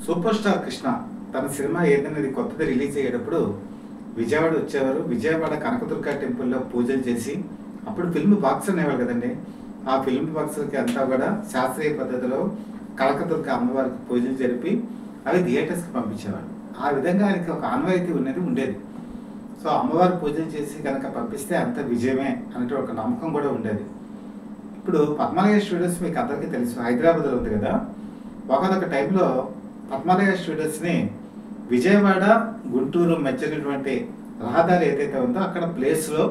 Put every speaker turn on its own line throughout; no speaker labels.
Super star Krishna తన cinema ఏదనేది కొత్తది release అయ్యేటప్పుడు విజయవాడ వచ్చేవారు. విజయవాడ కనకదుర్గ టెంపుల్లో పూజలు చేసి అప్పుడు ఫిల్మ్ బాక్స్ అనేవాళ్ళు కదండి. ఆ ఫిల్మ్ బాక్స్కి అంతా కూడా శాస్త్రీయ పద్ధతిలో కనకదుర్గ అమ్మవారికి పూజలు జరిపి అవి థియేటర్స్కి పంపించేవాడు. ఆ విధంగా ఆయనకి ఒక ఆనవాయితీ ఉండేది. సో అమ్మవారి పూజలు చేసి కనుక పంపిస్తే అంత విజయమే అనేటువంటి ఒక నమ్మకం కూడా ఉండేది. ఇప్పుడు పద్మాలయ స్టూడియోస్ మీకు అందరికీ తెలుసు, హైదరాబాద్లో ఉంది కదా. ఒకనొక టైంలో పద్మాలయ స్టూడియోస్ని విజయవాడ గుంటూరు మధ్యనటువంటి రహదారి ఏదైతే ఉందో అక్కడ ప్లేస్లో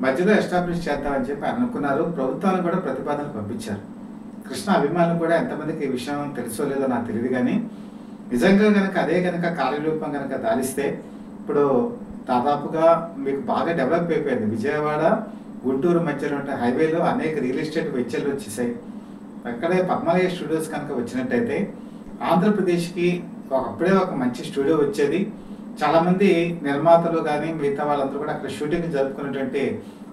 మధ్యలో ఎస్టాబ్లిష్ చేద్దామని చెప్పి అనుకున్నారు. ప్రభుత్వాలు కూడా ప్రతిపాదనలు పంపించారు. కృష్ణ అభిమానులు కూడా ఎంతమందికి ఈ విషయం తెలుసో లేదో నాకు తెలియదు, కానీ నిజంగా కనుక అదే కనుక కార్యరూపం కనుక దాలిస్తే ఇప్పుడు దాదాపుగా మీకు బాగా డెవలప్ అయిపోయింది. విజయవాడ గుంటూరు మధ్యలో ఉంటే హైవేలో అనేక రియల్ ఎస్టేట్ వెంచర్లు వచ్చేసాయి. అక్కడే పద్మాలయ స్టూడియోస్ కనుక వచ్చినట్టయితే ఆంధ్రప్రదేశ్కి అప్పుడే ఒక మంచి స్టూడియో వచ్చేది. చాలామంది నిర్మాతలు కానీ మిగతా వాళ్ళందరూ కూడా అక్కడ షూటింగ్ జరుపుకునేటువంటి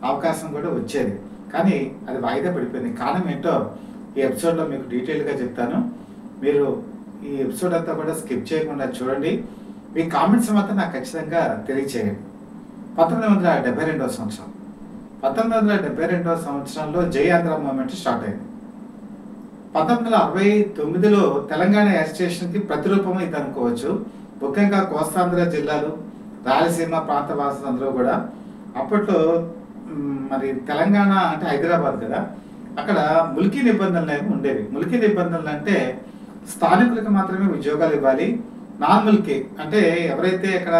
అవకాశం కూడా వచ్చేది. కానీ అది వాయిదా పడిపోయింది. కారణం ఏంటో ఈ ఎపిసోడ్లో మీకు డీటెయిల్గా చెప్తాను. మీరు ఈ ఎపిసోడ్ అంతా కూడా స్కిప్ చేయకుండా చూడండి. మీ కామెంట్స్ మాత్రం నాకు ఖచ్చితంగా తెలియచేయండి. 1972వ సంవత్సరం 1972వ సంవత్సరంలో జై ఆంధ్ర మూవ్మెంట్ స్టార్ట్ అయింది. 1969లో తెలంగాణ యాజిటేషన్కి ప్రతిరూపం ఇది అనుకోవచ్చు. ముఖ్యంగా కోస్తాంధ్ర జిల్లాలు, రాయలసీమ ప్రాంత వాసులందరూ కూడా అప్పట్లో మరి తెలంగాణ అంటే హైదరాబాద్ కదా, అక్కడ ముల్కీ నిబంధనలు అనేవి ఉండేవి. ముల్కీ నిబంధనలు అంటే స్థానికులకు మాత్రమే ఉద్యోగాలు ఇవ్వాలి, నాన్ ముల్కీ అంటే ఎవరైతే ఇక్కడ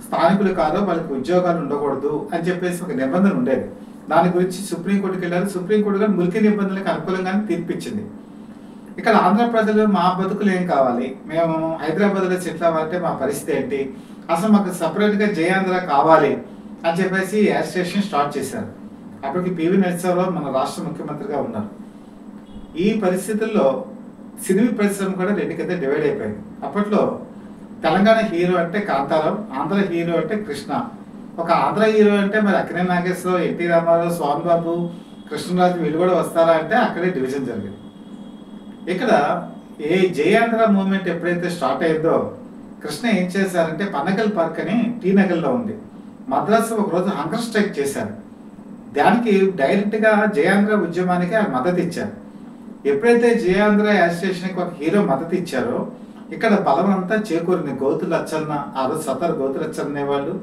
స్థానికులు కాదో వాళ్ళకి ఉద్యోగాలు ఉండకూడదు అని చెప్పేసి ఒక నిబంధన ఉండేది. దాని గురించి సుప్రీంకోర్టుకి వెళ్ళారు. సుప్రీంకోర్టు గారు ముల్కీ నిబంధనలకు అనుకూలంగానే తీర్పిచ్చింది. ఇక్కడ ఆంధ్ర ప్రజలు మా బతుకులు ఏం కావాలి, మేము హైదరాబాద్లో సెటిల్ అవ్వాలంటే మా పరిస్థితి ఏంటి, అసలు మాకు సపరేట్గా జయాంధ్ర కావాలి అని చెప్పేసి యాజిటేషన్ స్టార్ట్ చేశారు. అప్పటికి పివి నరసింహారావు మన రాష్ట్ర ముఖ్యమంత్రిగా ఉన్నారు. ఈ పరిస్థితుల్లో సినిమా పరిశ్రమ కూడా రెండు కింద డివైడ్ అయిపోయింది. అప్పట్లో తెలంగాణ హీరో అంటే కాంతారావు, ఆంధ్ర హీరో అంటే కృష్ణ. ఒక ఆంధ్ర హీరో అంటే మరి అక్కినే నాగేశ్వరరావు, ఎన్టీ రామారావు, స్వామిబాబు, కృష్ణరాజు వీళ్ళు కూడా వస్తారా అంటే అక్కడే డివిజన్ జరిగింది. ఇక్కడ ఏ జై ఆంధ్ర మూవ్మెంట్ ఎప్పుడైతే స్టార్ట్ అయిందో కృష్ణ ఏం చేశారంటే పన్నగల్ పార్క్ అని టీ నగర్లో ఉంది, మద్రాసు ఒకరోజు హంగర్ స్ట్రైక్ చేశారు. దానికి డైరెక్ట్గా జయాంధ్ర ఉద్యమానికి ఆయన మద్దతు ఇచ్చారు. ఎప్పుడైతే జయాంధ్ర యాజిటేషన్కి ఒక హీరో మద్దతు ఇచ్చారో ఇక్కడ బలం అంతా చేకూరింది. గౌతుల అచ్చన్న, ఆ రోజు సతర్ గౌతుల అచ్చన్న అనేవాళ్ళు,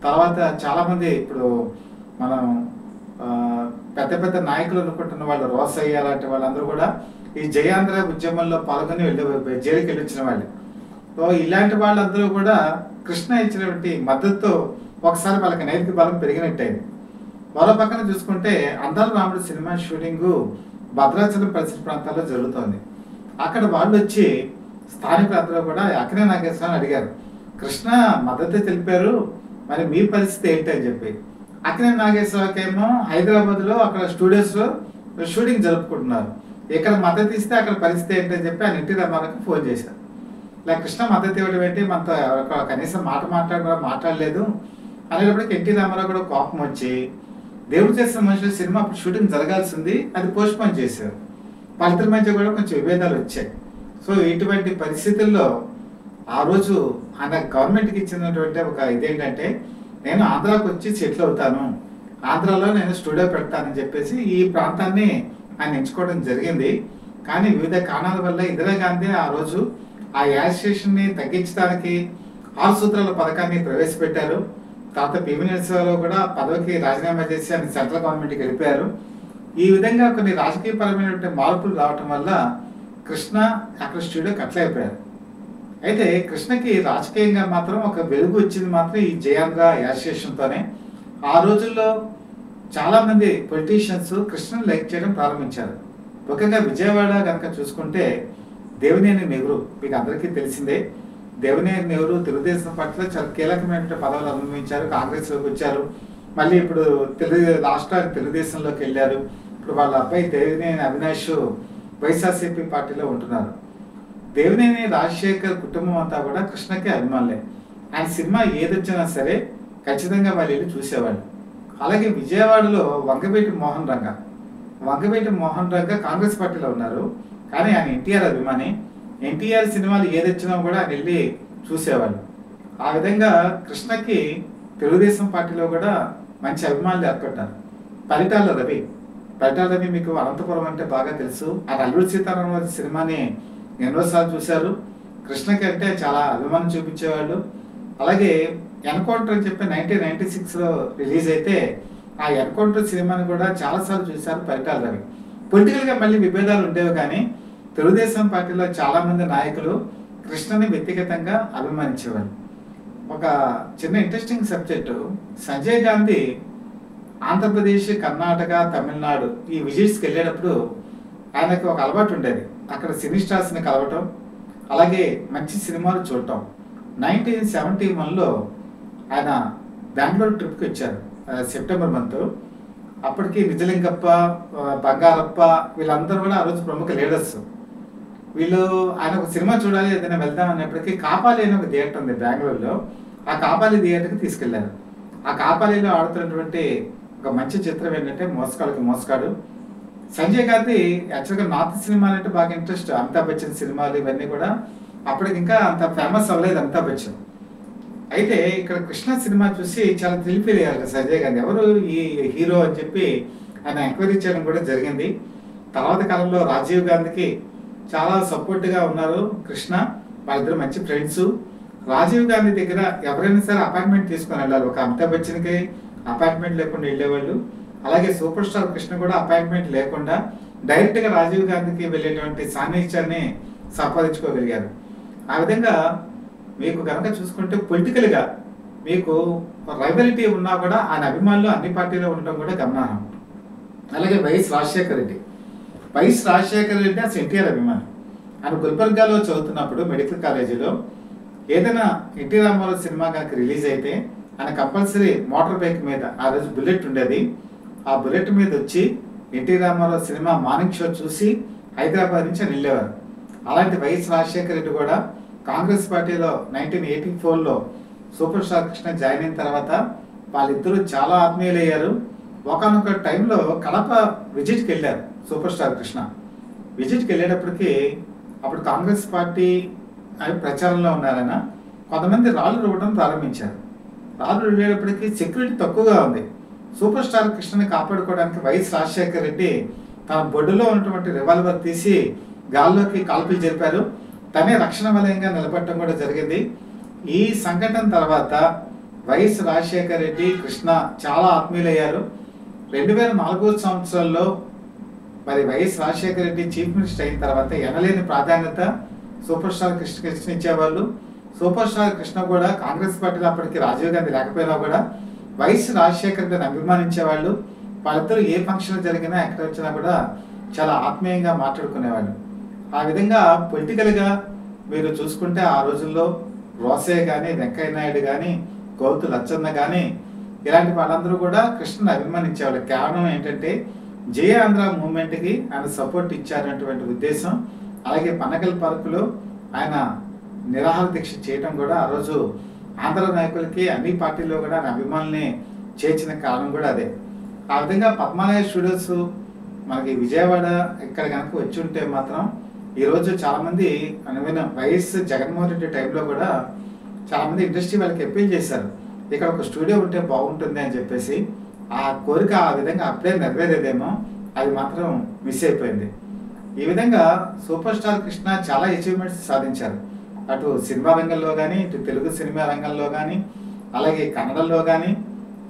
తర్వాత చాలామంది ఇప్పుడు మనం పెద్ద పెద్ద నాయకులు అనుకుంటున్న వాళ్ళు, రోసయ్య లాంటి వాళ్ళందరూ కూడా ఈ జయాంధ్ర ఉద్యమంలో పాల్గొని జైలుకి వెళ్ళొచ్చిన వాళ్ళు. సో ఇలాంటి వాళ్ళందరూ కూడా కృష్ణ ఇచ్చినటువంటి మద్దతుతో ఒకసారి వాళ్ళకి నైతిక బలం పెరిగినట్టయింది. మరో పక్కన చూసుకుంటే అందాల రాముడు సినిమా షూటింగ్ భద్రాచలం పరిసర ప్రాంతాల్లో జరుగుతోంది. అక్కడ వాళ్ళు వచ్చి స్థానికులందరూ కూడా అక్కినే నాగేశ్వరరావు అడిగారు, కృష్ణ మద్దతు తెలిపారు, మరి మీ పరిస్థితి ఏంటి అని చెప్పి. అక్కినే నాగేశ్వరరావుకి ఏమో హైదరాబాద్లో అక్కడ స్టూడియోస్లో షూటింగ్ జరుపుకుంటున్నారు, ఇక్కడ మద్దతు ఇస్తే అక్కడ పరిస్థితి ఏంటని చెప్పి ఆయన ఎన్టీ రామారావుకి ఫోన్ చేశారు. ఇలా కృష్ణ మద్దతు ఇవ్వడం ఏంటి, మనతో కనీసం మాట్లాడలేదు అనేటప్పటికి ఎన్టీ రామారావు కూడా కోపం వచ్చి దేవుడు చేసిన మనుషులు సినిమా అప్పుడు షూటింగ్ జరగాల్సింది, అది పోస్ట్పోన్ చేశారు. వాళ్ళిద్దరి మధ్య కూడా కొంచెం విభేదాలు వచ్చాయి. సో ఇటువంటి పరిస్థితుల్లో ఆ రోజు ఆయన గవర్నమెంట్కి ఇచ్చినటువంటి ఒక ఇదేంటంటే, నేను ఆంధ్రాకి వచ్చి సెటిల్ అవుతాను, ఆంధ్రాలో నేను స్టూడియో పెడతానని చెప్పేసి ఈ ప్రాంతాన్ని ఆయన ఎంచుకోవడం జరిగింది. కానీ వివిధ కారణాల వల్ల ఇందిరాగాంధీ ఆ రోజు ఆ యాజిటేషన్ని తగ్గించడానికి 6 సూత్రాల పథకాన్ని ప్రవేశపెట్టారు. తర్వాత పివి నరసింహారావు కూడా పదవికి రాజీనామా చేసి ఆయన సెంట్రల్ గవర్నమెంట్కి వెళ్ళిపోయారు. ఈ విధంగా కొన్ని రాజకీయపరమైనటువంటి మార్పులు రావటం వల్ల కృష్ణ అక్కడ స్టూడియో కట్లయిపోయారు. అయితే కృష్ణకి రాజకీయంగా మాత్రం ఒక వెలుగు వచ్చింది మాత్రం ఈ జయాంధ్ర యాజిటేషన్తోనే. ఆ రోజుల్లో చాలామంది పొలిటీషియన్స్ కృష్ణను లైక్ చేయడం ప్రారంభించారు. ముఖ్యంగా విజయవాడ కనుక చూసుకుంటే దేవినేని నెహ్రూ మీకు అందరికీ తెలిసిందే. దేవినేని నెహ్రూ తెలుగుదేశం పార్టీలో చాలా కీలకమైన పదవులు అనుభవించారు, కాంగ్రెస్లోకి వచ్చారు, మళ్ళీ ఇప్పుడు లాస్ట్ తెలుగుదేశంలోకి వెళ్ళారు. ఇప్పుడు వాళ్ళ అబ్బాయి దేవినేని అవినాష్ వైఎస్ఆర్సీపీ పార్టీలో ఉంటున్నారు. దేవినేని రాజశేఖర్ కుటుంబం అంతా కూడా కృష్ణకి అభిమానులే. ఆయన సినిమా ఏదొచ్చినా సరే ఖచ్చితంగా వాళ్ళు వెళ్ళి చూసేవాళ్ళు. అలాగే విజయవాడలో వంగవీటి మోహన్ రంగ కాంగ్రెస్ పార్టీలో ఉన్నారు, కానీ ఆయన ఎన్టీఆర్ అభిమాని. ఎన్టీఆర్ సినిమాలు ఏదొచ్చినా కూడా ఆయన వెళ్ళి చూసేవాళ్ళు. ఆ విధంగా కృష్ణకి తెలుగుదేశం పార్టీలో కూడా మంచి అభిమానులు ఏర్పడ్డారు. పరిటాల రవి మీకు అనంతపురం అంటే బాగా తెలుసు. ఆయన అల్లూరి సీతారామరాజు సినిమాని ఎన్నోసార్లు చూశారు. కృష్ణకి అంటే చాలా అభిమానం చూపించేవాళ్ళు. అలాగే ఎన్కౌంటర్ అని చెప్పి 1996లో రిలీజ్ అయితే ఆ ఎన్కౌంటర్ సినిమాని కూడా చాలాసార్లు చూశారు పరిటాల రవి. పొలిటికల్గా మళ్ళీ విభేదాలు ఉండేవి, కానీ తెలుగుదేశం పార్టీలో చాలామంది నాయకులు కృష్ణని వ్యక్తిగతంగా అభిమానించేవాళ్ళు. ఒక చిన్న ఇంట్రెస్టింగ్ సబ్జెక్టు, సంజయ్ గాంధీ ఆంధ్రప్రదేశ్, కర్ణాటక, తమిళనాడు ఈ విజిట్స్కి వెళ్ళేటప్పుడు ఆయనకు ఒక అలవాటు ఉండేది. అక్కడ సినీ స్టార్స్ని కలవటం, అలాగే మంచి సినిమాలు చూడటం. 1971లో ఆయన బెంగళూరు ట్రిప్కి వచ్చారు, సెప్టెంబర్ మంత్. అప్పటికి నిజలింగప్ప, బంగారప్ప వీళ్ళందరూ కూడా ఆ రోజు ప్రముఖ లీడర్స్. వీళ్ళు ఆయన ఒక సినిమా చూడాలి, ఏదైనా వెళ్దాం అన్నప్పటికీ కాపాలి అని ఒక థియేటర్ ఉంది బెంగళూరులో. ఆ కాపాలి థియేటర్కి తీసుకెళ్లారు. ఆ కాపాలిలో ఆడుతున్నటువంటి ఒక మంచి చిత్రం ఏంటంటే మోసగాళ్ళకి మోసగాడు. సంజయ్ గాంధీ యాక్చువల్గా నార్త్ సినిమాలు అంటే బాగా ఇంట్రెస్ట్. అమితాబ్ బచ్చన్ సినిమాలు ఇవన్నీ కూడా అప్పటికి ఇంకా అంత ఫేమస్ అవ్వలేదు అమితాబ్ బచ్చన్. అయితే ఇక్కడ కృష్ణ సినిమా చూసి చాలా థ్రిల్ ఫీల్ అయ్యారు సంజయ్ గాంధీ. ఎవరు ఈ హీరో అని చెప్పి ఆయన ఎంక్వైరీ చేయడం కూడా జరిగింది. తర్వాత కాలంలో రాజీవ్ గాంధీకి చాలా సపోర్ట్గా ఉన్నారు కృష్ణ. వాళ్ళిద్దరు మంచి ఫ్రెండ్స్. రాజీవ్ గాంధీ దగ్గర ఎవరైనా సరే అపాయింట్మెంట్ తీసుకొని వెళ్ళాలి. ఒక అమితాబ్ బచ్చన్కి అపాయింట్మెంట్ లేకుండా వెళ్ళేవాళ్ళు. అలాగే సూపర్ స్టార్ కృష్ణ కూడా అపాయింట్మెంట్ లేకుండా డైరెక్ట్గా రాజీవ్ గాంధీకి వెళ్ళేటువంటి సాన్నిధ్యాన్ని సంపాదించుకోగలిగారు. ఆ విధంగా మీకు కనుక చూసుకుంటే పొలిటికల్గా మీకు రైవలిటీ ఉన్నా కూడా ఆయన అభిమానులు అన్ని పార్టీలో ఉండడం కూడా గమనార్హం. అలాగే వైఎస్ రాజశేఖర రెడ్డి అసలు ఎన్టీఆర్ అభిమాని. ఆయన గుల్బర్గాలో చదువుతున్నప్పుడు మెడికల్ కాలేజీలో ఏదైనా ఎన్టీ రామారావు సినిమా కనుక రిలీజ్ అయితే ఆయన కంపల్సరీ మోటార్ బైక్ మీద, ఆ రోజు బుల్లెట్ ఉండేది, ఆ బుల్లెట్ మీద వచ్చి NT Rama Rao cinema morning show చూసి హైదరాబాద్ నుంచి ఆయన వెళ్ళేవారు. అలాంటి వైఎస్ రాజశేఖర రెడ్డి కూడా కాంగ్రెస్ పార్టీలో 1984లో సూపర్ స్టార్ కృష్ణ జాయిన్ అయిన తర్వాత వాళ్ళిద్దరూ చాలా ఆత్మీయులయ్యారు. ఒకనొక టైంలో కడప విజిట్కి వెళ్ళారు సూపర్ స్టార్ కృష్ణ. విజిట్కి వెళ్ళేటప్పటికి అప్పుడు కాంగ్రెస్ పార్టీ అని ప్రచారంలో ఉన్నారైనా కొంతమంది రాళ్ళు రువ్వడం ప్రారంభించారు. రాళ్ళు రువ్వేటప్పటికి సెక్యూరిటీ తక్కువగా ఉంది. సూపర్ స్టార్ కృష్ణని కాపాడుకోవడానికి వైఎస్ రాజశేఖర రెడ్డి తన బొడ్డులో ఉన్నటువంటి రివాల్వర్ తీసి గాల్లోకి కాల్పులు జరిపారు. తనే రక్షణ వలయంగా నిలబడటం కూడా జరిగింది. ఈ సంఘటన తర్వాత వైఎస్ రాజశేఖర రెడ్డి కృష్ణ చాలా ఆత్మీయులయ్యారు. 2004 సంవత్సరంలో మరి YS Rajasekhara Reddy chief minister అయిన తర్వాత ఎనలేని ప్రాధాన్యత సూపర్ స్టార్ కృష్ణ ఇచ్చేవాళ్ళు. సూపర్ స్టార్ కృష్ణ కూడా కాంగ్రెస్ పార్టీలో అప్పటికి రాజీవ్ గాంధీ లేకపోయినా కూడా వైఎస్ రాజశేఖర రెడ్డిని అభిమానించేవాళ్ళు. వాళ్ళిద్దరూ ఏ ఫంక్షన్ జరిగినా ఎక్కడ వచ్చినా కూడా చాలా ఆత్మీయంగా మాట్లాడుకునేవాళ్ళు. ఆ విధంగా పొలిటికల్గా మీరు చూసుకుంటే ఆ రోజుల్లో రోసే కానీ, వెంకయ్య నాయుడు కానీ, గౌతు లచ్చన్న కానీ ఇలాంటి వాళ్ళందరూ కూడా కృష్ణని అభిమానించేవాళ్ళు. కారణం ఏంటంటే జయ ఆంధ్ర మూవ్మెంట్కి ఆయన సపోర్ట్ ఇచ్చారనేటువంటి ఉద్దేశం. అలాగే పనకల్ పార్కులో ఆయన నిరాహార దీక్ష చేయడం కూడా ఆ రోజు ఆంధ్ర నాయకులకి అన్ని పార్టీల్లో కూడా ఆయన అభిమానుల్ని చేర్చిన కారణం కూడా అదే. ఆ విధంగా పద్మాలయ స్టూడియోస్ మనకి విజయవాడ ఇక్కడ కనుక వచ్చి ఉంటే మాత్రం ఈరోజు చాలామంది అనువైన వైఎస్ జగన్మోహన్ రెడ్డి టైంలో కూడా చాలామంది ఇండస్ట్రీ వాళ్ళకి అప్పీల్ చేశారు, ఇక్కడ ఒక స్టూడియో ఉంటే బాగుంటుంది అని చెప్పేసి. ఆ కోరిక ఆ విధంగా అప్పుడే నెరవేరేదేమో, అది మాత్రం మిస్ అయిపోయింది. ఈ విధంగా సూపర్ స్టార్ కృష్ణ చాలా అచీవ్మెంట్స్ సాధించారు. అటు సినిమా రంగంలో కానీ, ఇటు తెలుగు సినిమా రంగంలో కానీ, అలాగే కన్నడలో కానీ,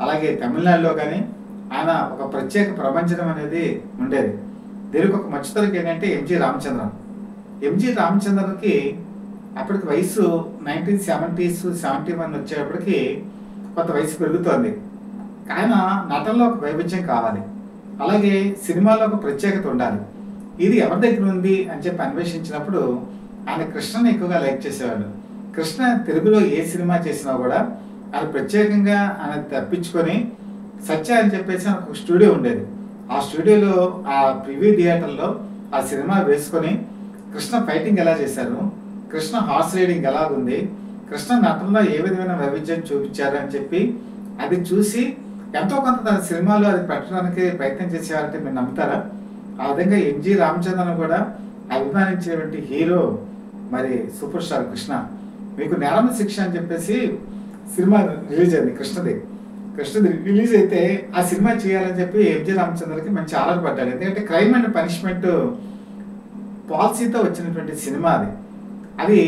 అలాగే తమిళనాడులో కానీ ఆయన ఒక ప్రత్యేక ప్రపంచం అనేది ఉండేది. దీనికి ఒక మచ్చుతరకు ఏంటంటే ఎంజి రామచంద్రన్కి అప్పటికి వయసు 1970s 71 వచ్చేటప్పటికి కొంత వయసు పెరుగుతోంది. ఆయన నటనలో ఒక వైవిధ్యం కావాలి, అలాగే సినిమాలో ఒక ప్రత్యేకత ఉండాలి. ఇది ఎవరి దగ్గర ఉంది అని చెప్పి అన్వేషించినప్పుడు ఆయన కృష్ణని ఎక్కువగా లైక్ చేసేవాడు. కృష్ణ తెలుగులో ఏ సినిమా చేసినా కూడా ఆయన ప్రత్యేకంగా ఆయన తప్పించుకొని సత్య అని చెప్పేసి ఒక స్టూడియో ఉండేది. ఆ స్టూడియోలో ఆ ప్రివ్యూ థియేటర్లో ఆ సినిమా వేసుకొని కృష్ణ ఫైటింగ్ ఎలా చేశారు, కృష్ణ హార్స్ రైడింగ్ ఎలా ఉంది, కృష్ణ నటనలో ఏ విధమైన వైవిధ్యం చూపించారు అని చెప్పి అది చూసి ఎంతో కొంత తన సినిమాలో అది పెట్టడానికి ప్రయత్నం చేసేవారంటే మీరు నమ్ముతారా? ఆ విధంగా ఎంజి రామచంద్రన్ కూడా అభిమానించేటువంటి హీరో మరి సూపర్ స్టార్ కృష్ణ. మీకు నేరం శిక్ష అని చెప్పేసి సినిమా రిలీజ్ అయింది కృష్ణది రిలీజ్ అయితే ఆ సినిమా చేయాలని చెప్పి ఎంజి రామచంద్రకి మంచి ఆర్డర్ పడ్డాడు. ఎందుకంటే క్రైమ్ అండ్ పనిష్మెంట్ పాలసీతో వచ్చినటువంటి సినిమా అది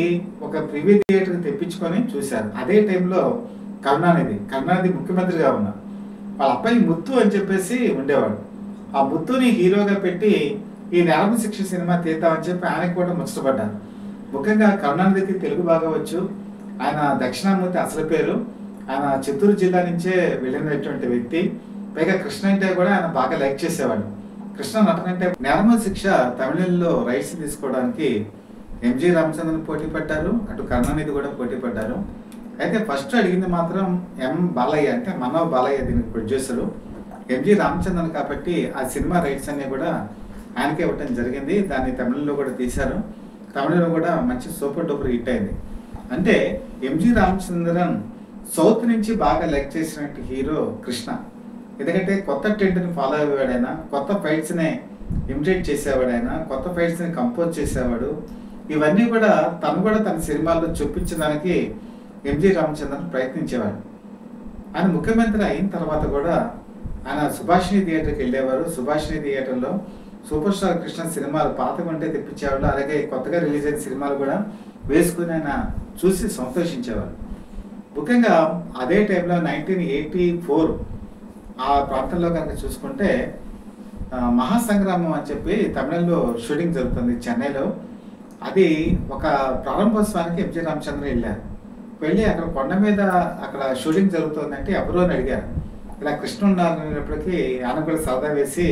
ఒక ప్రివ్యూ థియేటర్కి తెప్పించుకొని చూశారు. అదే టైంలో కరుణానిధి ముఖ్యమంత్రిగా ఉన్నారు. వాళ్ళ అబ్బాయి ముత్తు అని చెప్పేసి ఉండేవాడు. ఆ ముత్తుని హీరోగా పెట్టి ఈ నేరం శిక్ష సినిమా తీద్దామని చెప్పి ఆయనకు కూడా ముచ్చటపడ్డారు. ముఖ్యంగా కరుణానిధికి తెలుగు బాగా వచ్చు. ఆయన దక్షిణామూర్తి అసలు పేరు. ఆయన చిత్తూరు జిల్లా నుంచే వెళ్ళినటువంటి వ్యక్తి. పైగా కృష్ణ అంటే కూడా ఆయన బాగా లైక్ చేసేవాడు. కృష్ణ నటన అంటే నేరం శిక్ష తమిళంలో రైట్స్ తీసుకోవడానికి ఎంజి రామచంద్రన్ పోటీ పడ్డారు, అటు కరుణానిధి కూడా పోటీ పడ్డారు. అయితే ఫస్ట్ అడిగింది మాత్రం ఎం బాలయ్య, అంటే మనోజ్ బాలయ్య దీనికి ప్రొడ్యూసరు, ఎంజి రామచంద్రన్. కాబట్టి ఆ సినిమా రైట్స్ అన్ని కూడా ఆయనకే ఇవ్వటం జరిగింది. దాన్ని తమిళంలో కూడా తీశారు. తమిళంలో కూడా మంచి సూపర్ డూపర్ హిట్ అయింది. అంటే ఎంజి రామచంద్రన్ సౌత్ నుంచి బాగా లైక్ చేసినట్టు హీరో కృష్ణ. ఎందుకంటే కొత్త ట్రెండ్ని ఫాలో అయ్యేవాడైనా, కొత్త ఫైట్స్ని ఇమిటేట్ చేసేవాడైనా, కొత్త ఫైట్స్ని కంపోజ్ చేసేవాడు. ఇవన్నీ కూడా తన సినిమాల్లో చూపించడానికి ఎంజి రామచంద్రన్ ప్రయత్నించేవాడు. ఆయన ముఖ్యమంత్రి అయిన తర్వాత కూడా ఆయన సుభాషిణి థియేటర్కి వెళ్ళేవారు. సుభాషిణి థియేటర్లో సూపర్ స్టార్ కృష్ణ సినిమాలు పాతగా ఉంటే తెప్పించేవాళ్ళు. అలాగే కొత్తగా రిలీజ్ అయిన సినిమాలు కూడా వేసుకుని ఆయన చూసి సంతోషించేవారు. ముఖ్యంగా అదే టైంలో 1984 ఆ ప్రాంతంలో కనుక చూసుకుంటే మహాసంగ్రామం అని చెప్పి తమిళంలో షూటింగ్ జరుగుతుంది చెన్నైలో. అది ఒక ప్రారంభోత్సవానికి ఎంజి రామచంద్ర వెళ్ళి అక్కడ కొండ మీద అక్కడ షూటింగ్ జరుగుతుందంటే ఎవరో అని అడిగారు. ఇలా కృష్ణ ఉన్నారు అనేటప్పటికీ ఆయన కూడా సరదా వేసి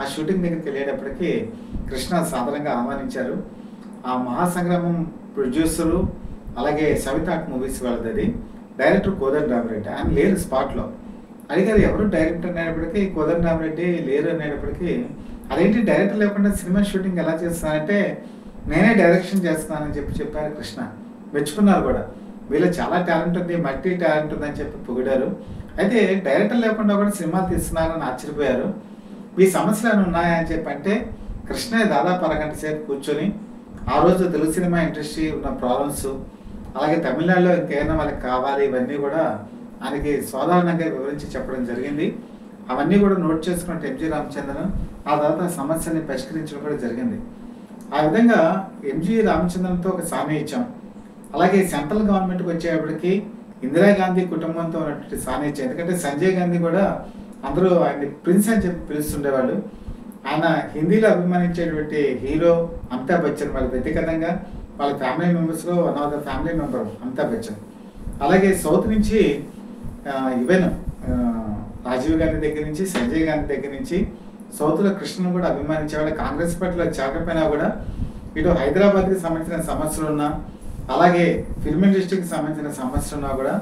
ఆ షూటింగ్ దగ్గరికి వెళ్ళేటప్పటికి కృష్ణ సాధారణంగా ఆహ్వానించారు. ఆ మహాసంగ్రామం ప్రొడ్యూసరు అలాగే సవితాట్ మూవీస్ వాళ్ళది. డైరెక్టర్ కోదండరామిరెడ్డి ఆయన లేరు స్పాట్లో. అడిగారు ఎవరు డైరెక్టర్ అనేటప్పటికీ కోదండరామిరెడ్డి లేరు అనేటప్పటికీ అదేంటి డైరెక్టర్ లేకుండా సినిమా షూటింగ్ ఎలా చేస్తానంటే నేనే డైరెక్షన్ చేస్తున్నానని చెప్పారు కృష్ణ. మెచ్చుకున్నారు కూడా. వీళ్ళు చాలా టాలెంట్ ఉంది, మల్టీ టాలెంట్ ఉందని చెప్పి పొగిడారు. అయితే డైరెక్టర్ లేకుండా కూడా సినిమాలు తీస్తున్నారని ఆశ్చర్యపోయారు. ఈ సమస్యలు ఉన్నాయా అని చెప్పి అంటే కృష్ణ దాదాపు అరగంట సేపు కూర్చొని ఆ రోజు తెలుగు సినిమా ఇండస్ట్రీ ఉన్న ప్రాబ్లమ్స్, అలాగే తమిళనాడులో ఇంకేమైనా వాళ్ళకి కావాలి, ఇవన్నీ కూడా ఆయనకి సాధారణంగా వివరించి చెప్పడం జరిగింది. అవన్నీ కూడా నోట్ చేసుకున్నట్టు ఎంజి రామచంద్రన్ ఆ తర్వాత సమస్యని పరిష్కరించడం కూడా జరిగింది. ఆ విధంగా ఎంజి రామచంద్రన్తో ఒక సాన్నిహిత్యం, అలాగే సెంట్రల్ గవర్నమెంట్కి వచ్చేటప్పటికి ఇందిరాగాంధీ కుటుంబంతో ఉన్నటువంటి సాన్నిహిత్యం. ఎందుకంటే సంజయ్ గాంధీ కూడా అందరూ ఆయన్ని ప్రిన్స్ అని చెప్పి పిలుస్తుండేవాళ్ళు. ఆయన హిందీలో అభిమానించేటువంటి హీరో అమితాబ్ బచ్చన్ వాళ్ళ వ్యక్తిగతంగా వాళ్ళ ఫ్యామిలీ మెంబర్స్లో one of the family member Amitabh Bachchan. అలాగే సౌత్ నుంచి ఈవెన్ రాజీవ్ గాంధీ దగ్గర నుంచి సంజయ్ గాంధీ దగ్గర నుంచి సౌత్లో కృష్ణను కూడా అభిమానించేవాళ్ళు. కాంగ్రెస్ పార్టీలో చేరకపోయినా కూడా ఇటు హైదరాబాద్కి సంబంధించిన సమస్యలు ఉన్నా, అలాగే ఫిల్మ్ ఇండస్ట్రీకి సంబంధించిన సమస్యలు ఉన్నా కూడా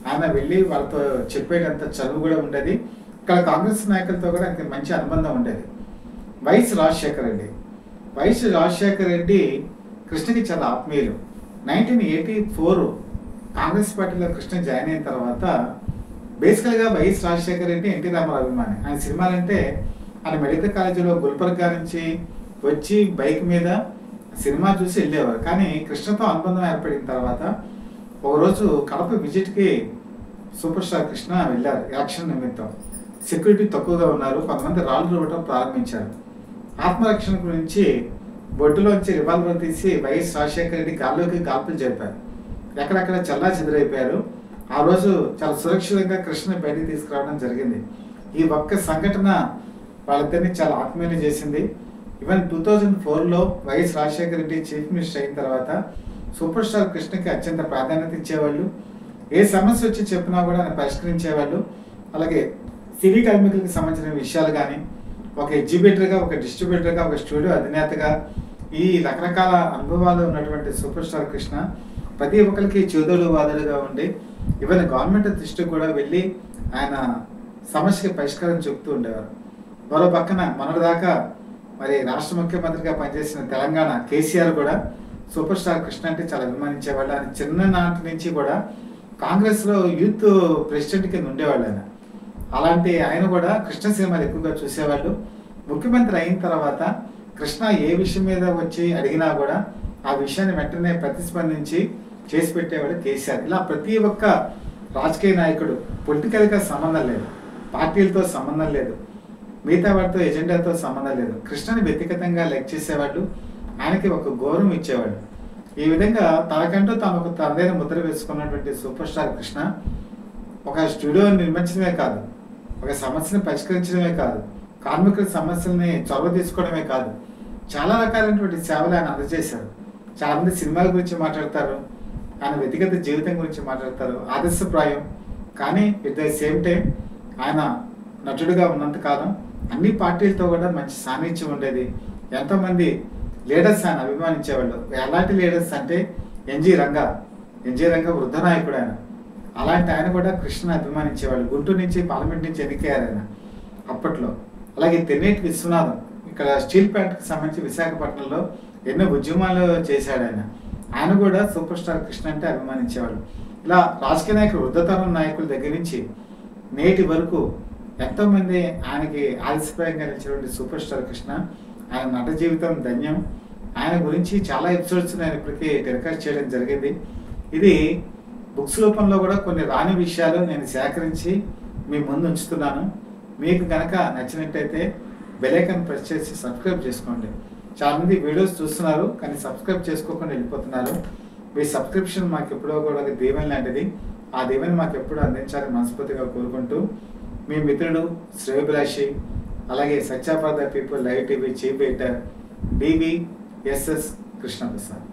ఆయన వెళ్ళి వాళ్ళతో చెప్పేటంత చదువు కూడా ఉండేది. ఇక్కడ కాంగ్రెస్ నాయకులతో కూడా ఆయనకి మంచి అనుబంధం ఉండేది. వైఎస్ రాజశేఖర రెడ్డి కృష్ణకి చాలా ఆత్మీయులు. 1984 కాంగ్రెస్ పార్టీలో కృష్ణ జాయిన్ అయిన తర్వాత బేసికల్గా వైఎస్ రాజశేఖర రెడ్డి ఎన్టీ రామారావు అభిమాని. ఆయన సినిమాలంటే ఆయన మెడికల్ కాలేజీలో గుల్బర్గా నుంచి వచ్చి బైక్ మీద సినిమా చూసి వెళ్ళేవారు. కానీ కృష్ణతో అనుబంధం ఏర్పడిన తర్వాత ఒకరోజు కడప విజిట్కి సూపర్ స్టార్ కృష్ణ వెళ్ళారు. యాక్షన్ నిమిత్తం సెక్యూరిటీ తక్కువగా ఉన్నారు, కొంతమంది రాళ్ళు ఇవ్వడం ప్రారంభించారు. ఆత్మరక్షణ గురించి బొడ్డులోంచి రివాల్వర్ తీసి వైఎస్ రాజశేఖర రెడ్డి గాల్లోకి కాల్పులు జరిపారు. ఎక్కడెక్కడ చల్లా చెదిరైపోయారు. ఆ రోజు చాలా సురక్షితంగా కృష్ణ బయటికి తీసుకురావడం జరిగింది. ఈ ఒక్క సంఘటన వాళ్ళిద్దరిని చాలా ఆత్మీయం చేసింది. ఈవెన్ 2004లో YS Rajasekhara Reddy chief minister అయిన తర్వాత సూపర్ స్టార్ కృష్ణకి అత్యంత ప్రాధాన్యత ఇచ్చేవాళ్ళు. ఏ సమస్య వచ్చి చెప్పినా కూడా ఆయన పరిష్కరించేవాళ్ళు. అలాగే సినీ కార్మికులకు సంబంధించిన విషయాలు కానీ, ఒక ఎగ్జిబిటర్గా, ఒక డిస్ట్రిబ్యూటర్గా, ఒక స్టూడియో అధినేతగా ఈ రకరకాల అనుభవాలు ఉన్నటువంటి సూపర్ స్టార్ కృష్ణ ప్రతి ఒక్కరికి చేదోడు వాదోడుగా ఉండి ఈవెన్ గవర్నమెంట్ దృష్టికి కూడా వెళ్ళి ఆయన సమస్యకి పరిష్కారం చెబుతూ ఉండేవారు. మరో పక్కన మొన్నటిదాకా మరి రాష్ట్ర ముఖ్యమంత్రిగా పనిచేసిన తెలంగాణ కేసీఆర్ కూడా సూపర్ స్టార్ కృష్ణ అంటే చాలా అభిమానించేవాళ్ళు. ఆయన చిన్ననాటి నుంచి కూడా కాంగ్రెస్లో యూత్ ప్రెసిడెంట్ కింద ఉండేవాళ్ళు ఆయన. అలాంటి ఆయన కూడా కృష్ణ సినిమాలు ఎక్కువగా చూసేవాళ్ళు. ముఖ్యమంత్రి అయిన తర్వాత కృష్ణ ఏ విషయం మీద వచ్చి అడిగినా కూడా ఆ విషయాన్ని వెంటనే ప్రతిస్పందించి చేసి పెట్టేవాడు కేసీఆర్. ఇలా ప్రతి ఒక్క రాజకీయ నాయకుడు, పొలిటికల్గా సంబంధం లేదు, పార్టీలతో సంబంధం లేదు, మిగతా వాటితో ఎజెండాతో సంబంధం లేదు, కృష్ణని వ్యక్తిగతంగా లైక్ చేసేవాళ్ళు, ఆయనకి ఒక గౌరవం ఇచ్చేవాడు. ఈ విధంగా తనకంటూ తాను ఒక తనదైన ముద్ర వేసుకున్నటువంటి సూపర్ స్టార్ కృష్ణ ఒక స్టూడియోని నిర్మించడమే కాదు, ఒక సమస్యను పరిష్కరించడమే కాదు, కార్మికుల సమస్యల్ని చొరవ తీసుకోవడమే కాదు, చాలా రకాలైనటువంటి సేవలు ఆయన అందజేశారు. చాలామంది సినిమాల గురించి మాట్లాడతారు, ఆయన వ్యక్తిగత జీవితం గురించి మాట్లాడతారు, ఆదర్శప్రాయం. కానీ ఎట్ ద సేమ్ టైం ఆయన నటుడిగా ఉన్నంతకాలం అన్ని పార్టీలతో కూడా మంచి సాన్నిధ్యం ఉండేది. ఎంతోమంది లీడర్స్ ఆయన అభిమానించేవాళ్ళు. ఎలాంటి లీడర్స్ అంటే ఎన్జి రంగా వృద్ధ నాయకుడు ఆయన. అలాంటి ఆయన కూడా కృష్ణని అభిమానించేవాళ్ళు. గుంటూరు నుంచి పార్లమెంట్ నుంచి ఎన్నికయ్యారు ఆయన అప్పట్లో. అలాగే తెన్నేటి విశ్వనాథం ఇక్కడ స్టీల్ ప్లాంట్కి సంబంధించి విశాఖపట్నంలో ఎన్నో ఉద్యమాలు చేశాడు ఆయన. ఆయన కూడా సూపర్ స్టార్ కృష్ణ అంటే అభిమానించేవాళ్ళు. ఇలా రాజకీయ నాయకులు, వృద్ధతరం నాయకుల దగ్గర నుంచి నేటి వరకు ఎంతోమంది ఆయనకి ఆదర్శప్రాయంగా నిలిచినటువంటి సూపర్ స్టార్ కృష్ణ. ఆయన నట జీవితం ధన్యం. ఆయన గురించి చాలా ఎపిసోడ్స్ నేను ఇప్పటికీ టెలికాస్ట్ చేయడం జరిగింది. ఇది బుక్స్ రూపంలో కూడా కొన్ని రాని విషయాలు నేను సేకరించి మీ ముందు ఉంచుతున్నాను. మీకు కనుక నచ్చినట్టయితే బెల్ ఐకాన్ ప్రెస్ చేసి సబ్స్క్రైబ్ చేసుకోండి. చాలామంది వీడియోస్ చూస్తున్నారు కానీ సబ్స్క్రైబ్ చేసుకోకుండా వెళ్ళిపోతున్నారు. మీ సబ్స్క్రిప్షన్ మాకు ఎప్పుడో కూడా దీవెన లాంటిది. ఆ దీవెన మాకు ఎప్పుడూ అందించాలని మనస్ఫూర్తిగా కోరుకుంటూ మీ మిత్రుడు శ్రేయోభిలాషి, అలాగే Satya for the people live TV chief editor DVSS Krishnaprasad.